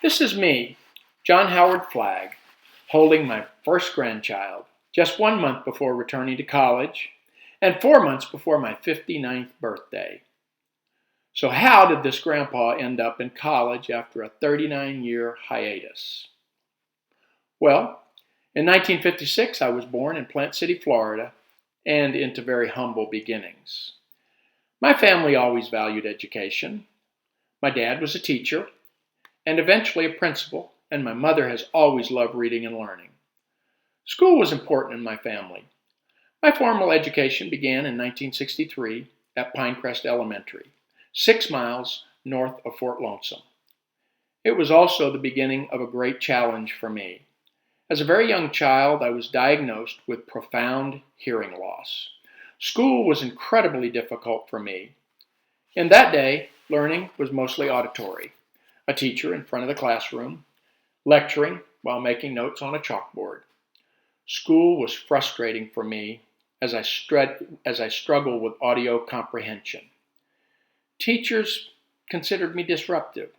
This is me, John Howard Flagg, holding my first grandchild, just 1 month before returning to college and 4 months before my 59th birthday. So how did this grandpa end up in college after a 39-year hiatus? Well, in 1956, I was born in Plant City, Florida, and into very humble beginnings. My family always valued education. My dad was a teacher, and eventually a principal, and my mother has always loved reading and learning. School was important in my family. My formal education began in 1963 at Pinecrest Elementary, 6 miles north of Fort Lonesome. It was also the beginning of a great challenge for me. As a very young child, I was diagnosed with profound hearing loss. School was incredibly difficult for me. In that day, learning was mostly auditory. A teacher in front of the classroom, lecturing while making notes on a chalkboard. School was frustrating for me as I struggled with audio comprehension. Teachers considered me disruptive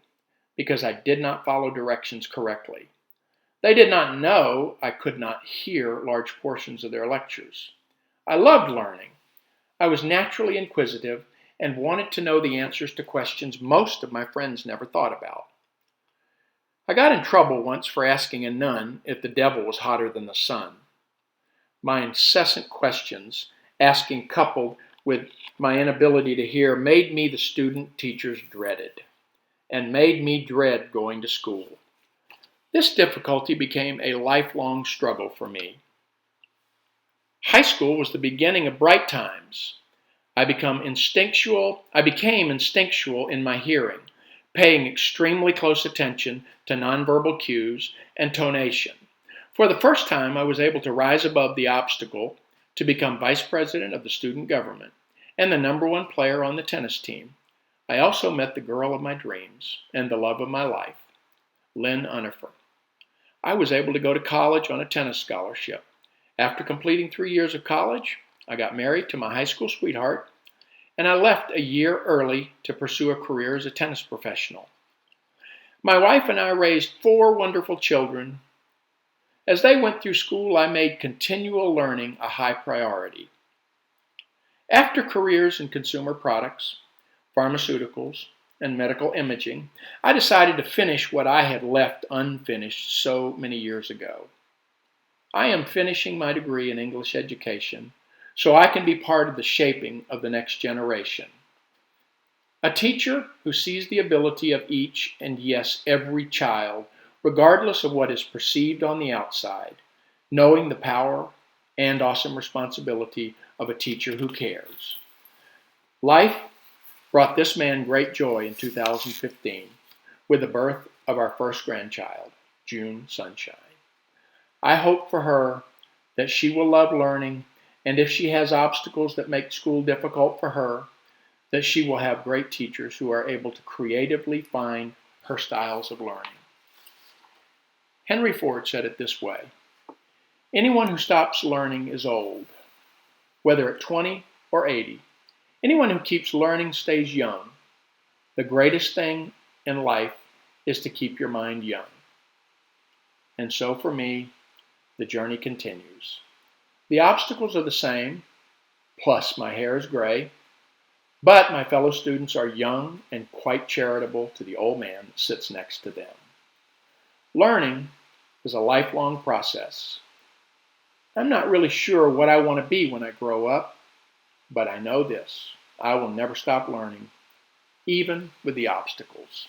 because I did not follow directions correctly. They did not know I could not hear large portions of their lectures. I loved learning. I was naturally inquisitive and wanted to know the answers to questions most of my friends never thought about. I got in trouble once for asking a nun if the devil was hotter than the sun. My incessant questions, asking coupled with my inability to hear, made me the student teachers dreaded, and made me dread going to school. This difficulty became a lifelong struggle for me. High school was the beginning of bright times. I became instinctual in my hearing, paying extremely close attention to nonverbal cues and tonation. For the first time, I was able to rise above the obstacle to become vice president of the student government and the #1 player on the tennis team. I also met the girl of my dreams and the love of my life, Lynn Unifer. I was able to go to college on a tennis scholarship. After completing 3 years of college, I got married to my high school sweetheart, and I left a year early to pursue a career as a tennis professional. My wife and I raised 4 wonderful children. As they went through school, I made continual learning a high priority. After careers in consumer products, pharmaceuticals, and medical imaging, I decided to finish what I had left unfinished so many years ago. I am finishing my degree in English education so I can be part of the shaping of the next generation. A teacher who sees the ability of each and yes, every child, regardless of what is perceived on the outside, knowing the power and awesome responsibility of a teacher who cares. Life brought this man great joy in 2015 with the birth of our first grandchild, June Sunshine. I hope for her that she will love learning, and if she has obstacles that make school difficult for her, that she will have great teachers who are able to creatively find her styles of learning. Henry Ford said it this way: anyone who stops learning is old, whether at 20 or 80. Anyone who keeps learning stays young. The greatest thing in life is to keep your mind young. And so for me, the journey continues. The obstacles are the same, plus my hair is gray, but my fellow students are young and quite charitable to the old man that sits next to them. Learning is a lifelong process. I'm not really sure what I want to be when I grow up, but I know this: I will never stop learning, even with the obstacles.